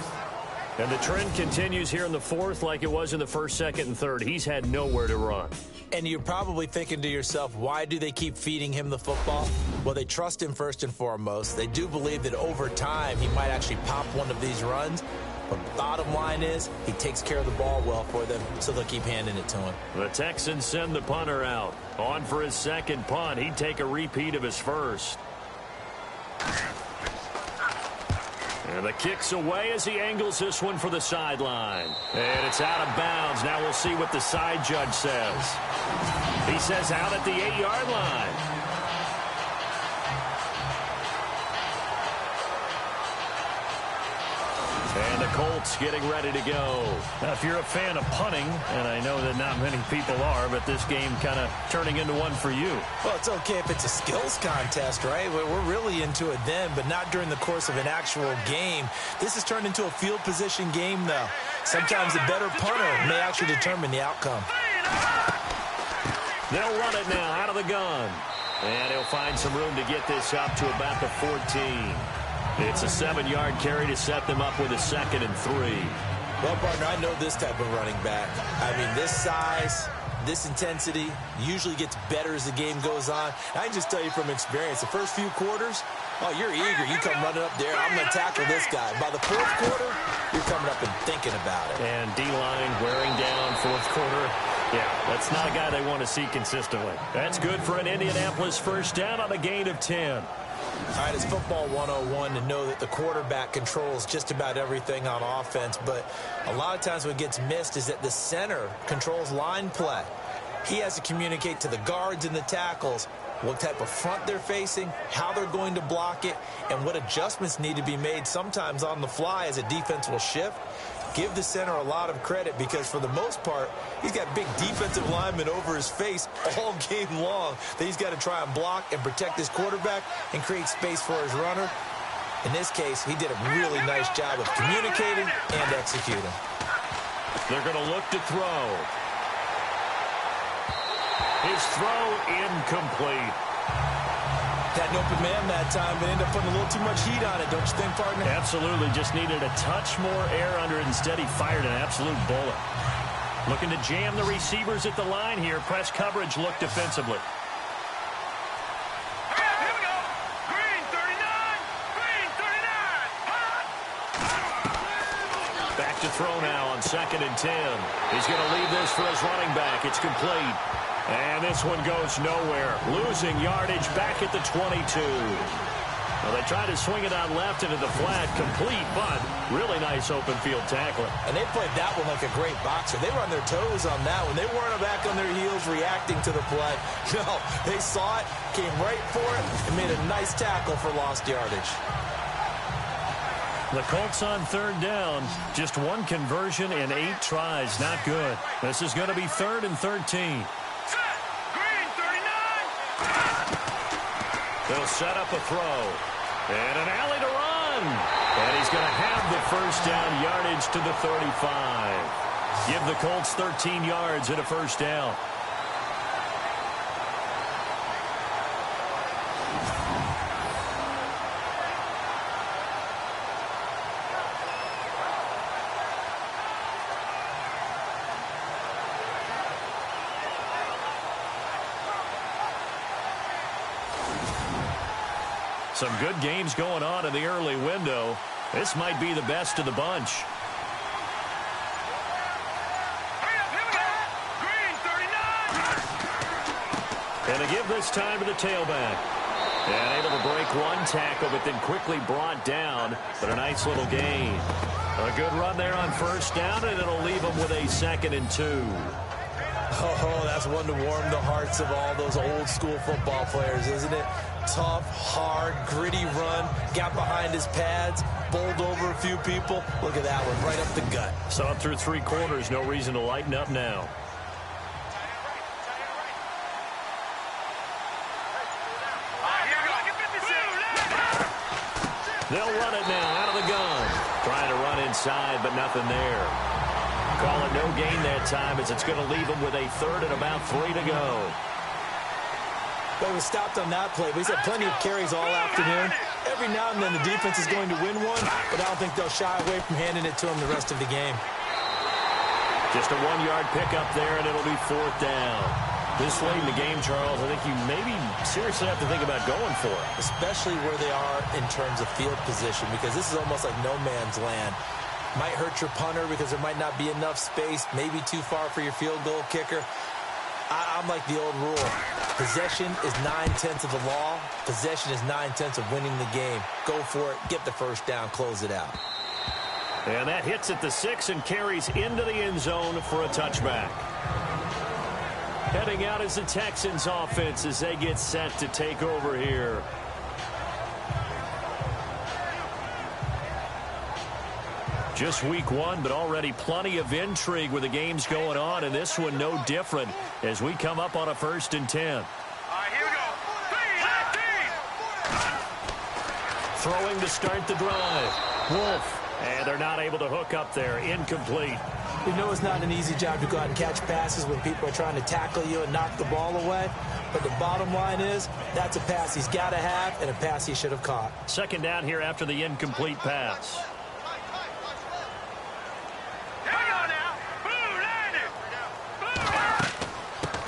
And the trend continues here in the 4th like it was in the 1st, 2nd, and 3rd. He's had nowhere to run. And you're probably thinking to yourself, why do they keep feeding him the football? Well, they trust him first and foremost. They do believe that over time he might actually pop one of these runs. But bottom line is he takes care of the ball well for them, so they'll keep handing it to him. The Texans send the punter out. On for his second punt. He'd take a repeat of his first. And the kick's away as he angles this one for the sideline. And it's out of bounds. Now we'll see what the side judge says. He says out at the 8-yard line. And the Colts getting ready to go. Now, if you're a fan of punting, and I know that not many people are, but this game kind of turning into one for you. Well, it's okay if it's a skills contest, right? We're really into it then, but not during the course of an actual game. This has turned into a field position game, though. Sometimes the better punter may actually determine the outcome. They'll run it now out of the gun. And he'll find some room to get this up to about the 14. It's a 7-yard carry to set them up with a 2nd and 3. Well, partner, I know this type of running back. I mean, this size, this intensity usually gets better as the game goes on. I can just tell you from experience, the first few quarters, oh, you're eager. You come running up there. I'm going to tackle this guy. By the 4th quarter, you're coming up and thinking about it. And D-line wearing down 4th quarter. Yeah, that's not a guy they want to see consistently. That's good for an Indianapolis first down on a gain of 10. All right, it's football 101 to know that the quarterback controls just about everything on offense, but a lot of times what gets missed is that the center controls line play. He has to communicate to the guards and the tackles what type of front they're facing, how they're going to block it, and what adjustments need to be made sometimes on the fly as a defense will shift. Give the center a lot of credit because for the most part, he's got big defensive linemen over his face all game long that he's got to try and block and protect his quarterback and create space for his runner. In this case, he did a really nice job of communicating and executing. They're going to look to throw. His throw incomplete. Had an open man that time, but ended up putting a little too much heat on it, don't you think, partner? Absolutely. Just needed a touch more air under it. Instead, he fired an absolute bullet. Looking to jam the receivers at the line here. Press coverage look defensively. Here we go. Green, 39. Green, 39. Back to throw now on 2nd and 10. He's going to leave this for his running back. It's complete. And this one goes nowhere. Losing yardage back at the 22. Well, they Trying to swing it out left into the flat. Complete, but really nice open field tackling. And they played that one like a great boxer. They were on their toes on that one. They weren't back on their heels reacting to the play. No, they saw it, came right for it, and made a nice tackle for lost yardage. The Colts on third down. Just one conversion in 8 tries. Not good. This is going to be 3rd and 13. Green 39. They'll set up a throw. And an alley to run. And he's going to have the first down yardage to the 35. Give the Colts 13 yards and a first down. Some good games going on in the early window. This might be the best of the bunch. Hurry up, here we go. Green 39. And to give this time to the tailback. And able to break one tackle, but then quickly brought down. But a nice little gain. A good run there on first down, and it'll leave them with a 2nd and 2. Oh, that's one to warm the hearts of all those old school football players, isn't it? Tough, hard, gritty run, got behind his pads, bowled over a few people. Look at that one, right up the gut. So up through 3 quarters, no reason to lighten up now. They'll run it now out of the gun. Trying to run inside, but nothing there. Call it no gain that time as it's going to leave them with a 3rd and about 3 to go. But he was stopped on that play. But he's had plenty of carries all afternoon. Every now and then the defense is going to win one, but I don't think they'll shy away from handing it to him the rest of the game. Just a 1-yard pickup there, and it'll be 4th down. This late in the game, Charles, I think you maybe seriously have to think about going for it. Especially where they are in terms of field position, because this is almost like no man's land. Might hurt your punter because there might not be enough space, maybe too far for your field goal kicker. I'm like the old rule. Possession is 9/10 of the law. Possession is 9/10 of winning the game. Go for it. Get the first down. Close it out. And that hits at the 6 and carries into the end zone for a touchback. Heading out is the Texans offense as they get set to take over here. Just week 1, but already plenty of intrigue with the games going on, and this one no different as we come up on a 1st and 10. All right, here we go. 3, Throwing to start the drive. Wolf. And they're not able to hook up there. Incomplete. We know it's not an easy job to go out and catch passes when people are trying to tackle you and knock the ball away. But the bottom line is that's a pass he's got to have and a pass he should have caught. 2nd down here after the incomplete pass.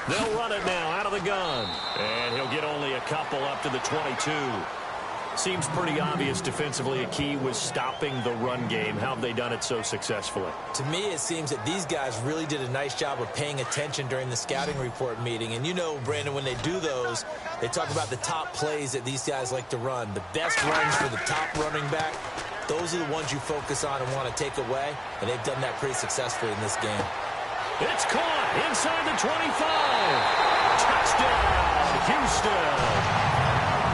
They'll run it now out of the gun. And he'll get only a couple up to the 22. Seems pretty obvious defensively a key was stopping the run game. How have they done it so successfully? To me, it seems that these guys really did a nice job of paying attention during the scouting report meeting. And you know, Brandon, when they do those, they talk about the top plays that these guys like to run. The best runs for the top running back, those are the ones you focus on and want to take away. And they've done that pretty successfully in this game. It's caught inside the 25. Touchdown, Houston.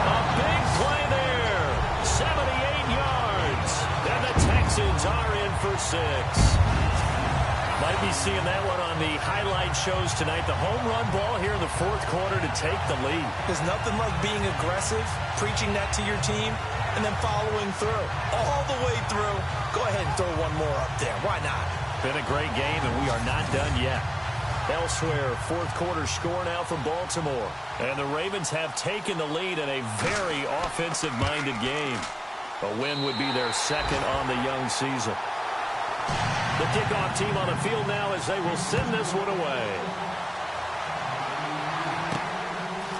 A big play there. 78 yards. And the Texans are in for 6. Might be seeing that one on the highlight shows tonight. The home run ball here in the 4th quarter to take the lead. There's nothing like being aggressive, preaching that to your team, and then following through. All the way through. Go ahead and throw one more up there. Why not? Been a great game, and we are not done yet. Elsewhere, 4th quarter score now from Baltimore. And the Ravens have taken the lead in a very offensive-minded game. A win would be their 2nd on the young season. The kickoff team on the field now as they will send this one away.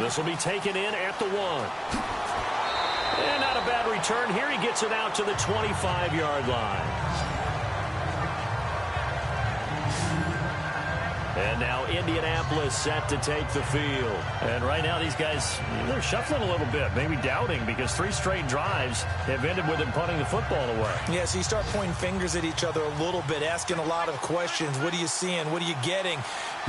This will be taken in at the 1. And not a bad return here. He gets it out to the 25-yard line. And now Indianapolis set to take the field. And right now these guys, they're shuffling a little bit, maybe doubting, because 3 straight drives have ended with them punting the football away. Yeah, so you start pointing fingers at each other a little bit, asking a lot of questions. What are you seeing? What are you getting?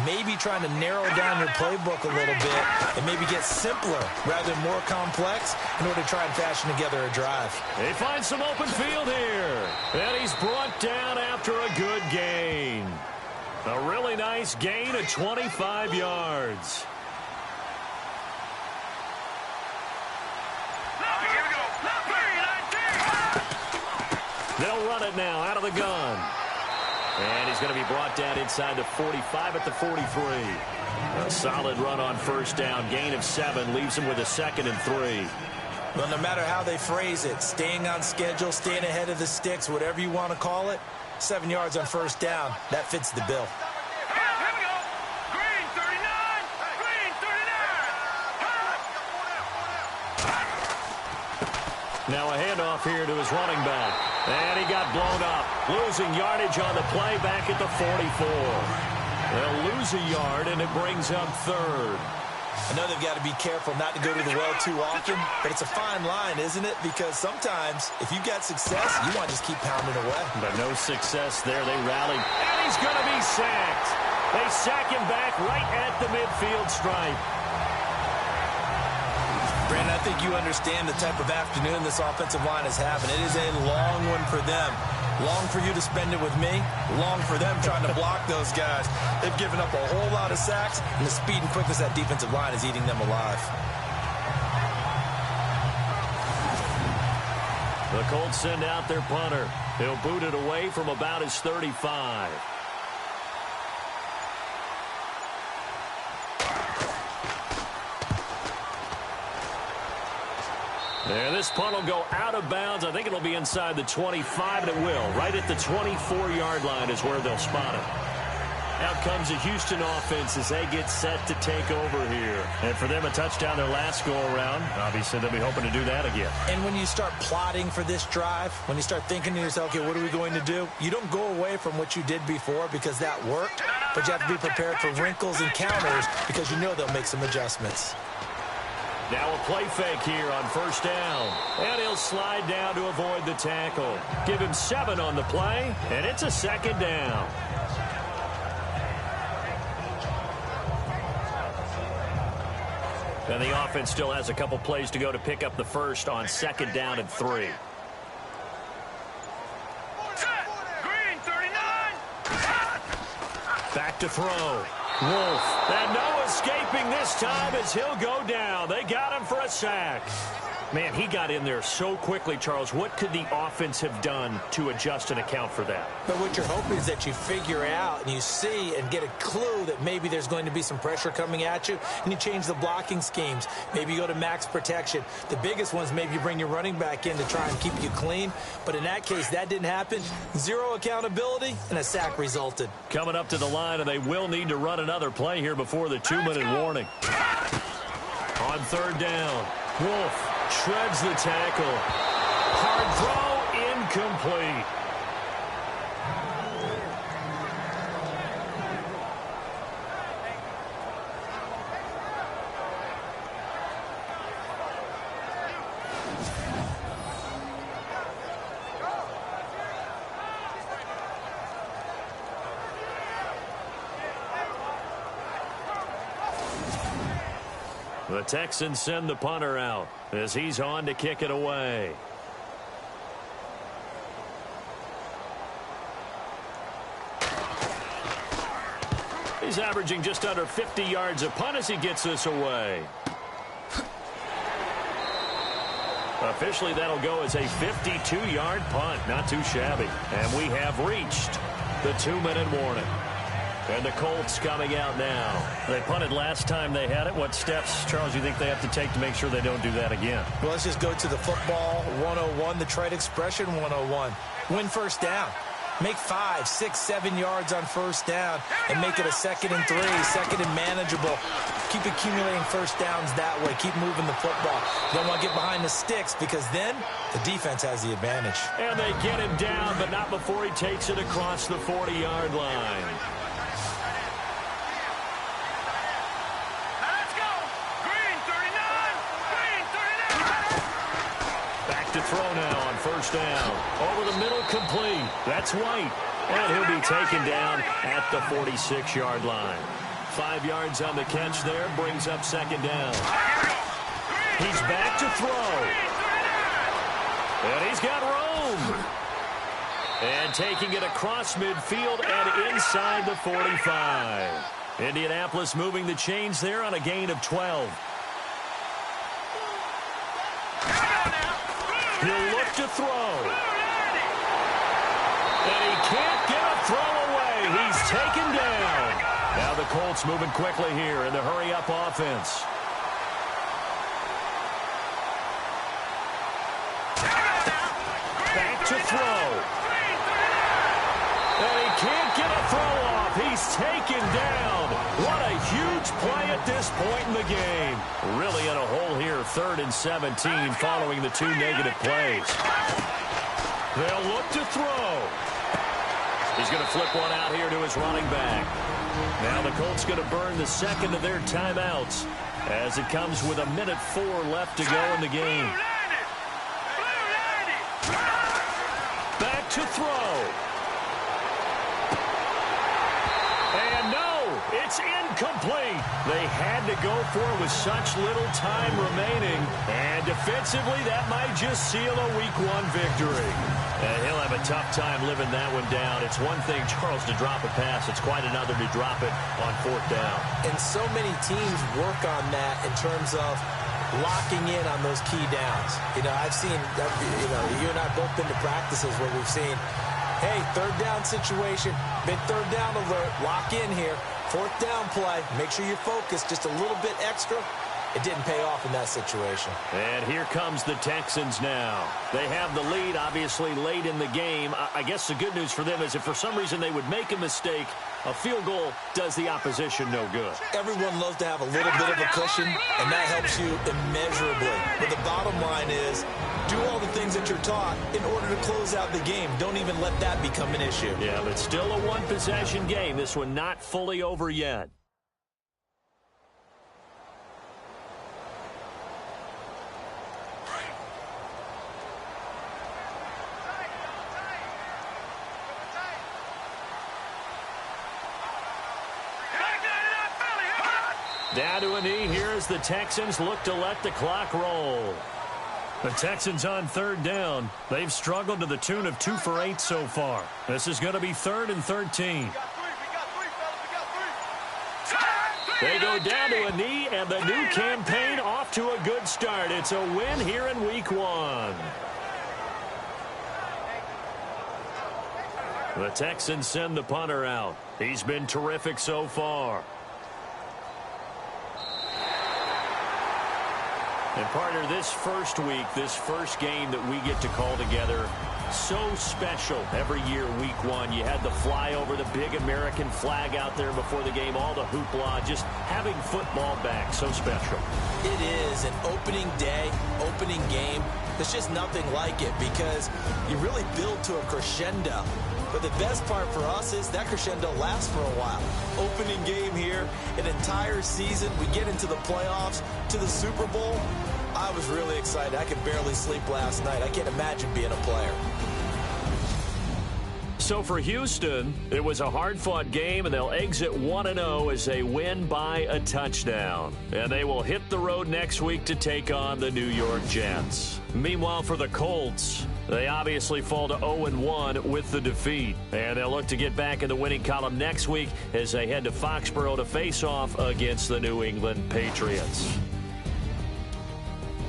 Maybe trying to narrow down your playbook a little bit and maybe get simpler rather than more complex in order to try and fashion together a drive. They find some open field here. And he's brought down after a good gain. A really nice gain of 25 yards. They'll run it now out of the gun. And he's going to be brought down inside the 45 at the 43. A solid run on first down. Gain of 7 leaves him with a 2nd and 3. Well, no matter how they phrase it, staying on schedule, staying ahead of the sticks, whatever you want to call it, 7 yards on first down, that fits the bill. Here we go. Green 39. Green 39. Now a handoff here to his running back. And he got blown up. Losing yardage on the play back at the 44. They'll lose a yard, and it brings up 3rd. I know they've got to be careful not to go to the well too often, but it's a fine line, isn't it? Because sometimes, if you've got success, you want to just keep pounding away. But no success there. They rallied, and he's going to be sacked. They sack him back right at the midfield stripe. Brandon, I think you understand the type of afternoon this offensive line is having. It is a long one for them. Long for you to spend it with me. Long for them trying to block those guys. They've given up a whole lot of sacks, and the speed and quickness of that defensive line is eating them alive. The Colts send out their punter. He'll boot it away from about his 35. And this punt will go out of bounds. I think it'll be inside the 25, and it will. Right at the 24-yard line is where they'll spot it. Out comes the Houston offense as they get set to take over here. And for them, a touchdown their last go-around. Obviously, they'll be hoping to do that again. And when you start plotting for this drive, when you start thinking to yourself, okay, what are we going to do? You don't go away from what you did before because that worked, but you have to be prepared for wrinkles and counters because you know they'll make some adjustments. Now a play fake here on first down. And he'll slide down to avoid the tackle. Give him 7 on the play, and it's a 2nd down. And the offense still has a couple plays to go to pick up the first on 2nd down and 3. Green 39. Back to throw. Wolf. And no escaping this time as he'll go down. They got him for a sack. Man, he got in there so quickly, Charles. What could the offense have done to adjust and account for that? But what you're hoping is that you figure out and you see and get a clue that maybe there's going to be some pressure coming at you, and you change the blocking schemes. Maybe you go to max protection. The biggest ones, maybe you bring your running back in to try and keep you clean. But in that case, that didn't happen. 0 accountability, and a sack resulted. Coming up to the line, and they will need to run another play here before the 2-minute warning. On 3rd down, Wolf shreds the tackle. Hard throw, incomplete. The Texans send the punter out as he's on to kick it away. He's averaging just under 50 yards a punt as he gets this away. Officially, that'll go as a 52-yard punt. Not too shabby. And we have reached the 2-minute warning. And the Colts coming out now. They punted last time they had it. What steps, Charles, do you think they have to take to make sure they don't do that again? Well, let's just go to the football 101, the trade expression 101. Win first down. Make 5, 6, 7 yards on first down and make it a 2nd and 3, 2nd and manageable. Keep accumulating first downs that way. Keep moving the football. You don't want to get behind the sticks because then the defense has the advantage. And they get him down, but not before he takes it across the 40-yard line. to throw now on first down. Over the middle, complete. That's White. And he'll be taken down at the 46-yard line. 5 yards on the catch there, brings up second down. He's back to throw. And he's got room. And taking it across midfield and inside the 45. Indianapolis moving the chains there on a gain of 12. He'll look to throw. And he can't get a throw away. He's taken down. Now the Colts moving quickly here in the hurry-up offense. Back to throw. And he can't get a throw off. He's taken down. What a huge play at this point in the game. Really in a hole here, 3rd and 17 following the 2 negative plays. They'll look to throw. He's going to flip one out here to his running back. Now the Colts going to burn the second of their timeouts as it comes with 1:04 left to go in the game. Back to throw. And no, it's incomplete. They had to go for it with such little time remaining. And defensively, that might just seal a Week 1 victory. And he'll have a tough time living that one down. It's one thing, Charles, to drop a pass. It's quite another to drop it on 4th down. And so many teams work on that in terms of locking in on those key downs. You know, I've seen, you and I both been to practices where we've seen, hey, 3rd down situation, big 3rd down alert, lock in here, 4th down play, make sure you're focused just a little bit extra. It didn't pay off in that situation. And here comes the Texans now. They have the lead, obviously, late in the game. I guess the good news for them is if for some reason they would make a mistake, a field goal does the opposition no good. Everyone loves to have a little bit of a cushion, and that helps you immeasurably. But the bottom line is, do all the things that you're taught in order to close out the game. Don't even let that become an issue. Yeah, but still a one-possession game. This one not fully over yet. Down to a knee here as the Texans look to let the clock roll. The Texans on 3rd down. They've struggled to the tune of 2 for 8 so far. This is going to be 3rd and 13. They go down to a knee, and the new campaign off to a good start. It's a win here in Week 1. The Texans send the punter out. He's been terrific so far. And partner, this first week, this first game that we get to call together, so special every year, Week 1. You had the flyover, the big American flag out there before the game, all the hoopla, just having football back, so special. It is an opening day, opening game. There's just nothing like it because you really build to a crescendo. But the best part for us is that crescendo lasts for a while. Opening game here, an entire season. We get into the playoffs, to the Super Bowl. I was really excited. I could barely sleep last night. I can't imagine being a player. So for Houston, it was a hard-fought game, and they'll exit 1-0 as they win by a touchdown. And they will hit the road next week to take on the New York Jets. Meanwhile, for the Colts, they obviously fall to 0-1 with the defeat. And they'll look to get back in the winning column next week as they head to Foxborough to face off against the New England Patriots.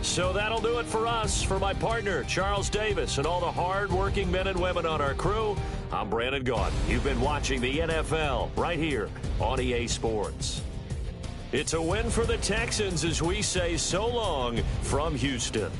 So that'll do it for us. For my partner, Charles Davis, and all the hard-working men and women on our crew, I'm Brandon Gaudin. You've been watching the NFL right here on EA Sports. It's a win for the Texans as we say so long from Houston.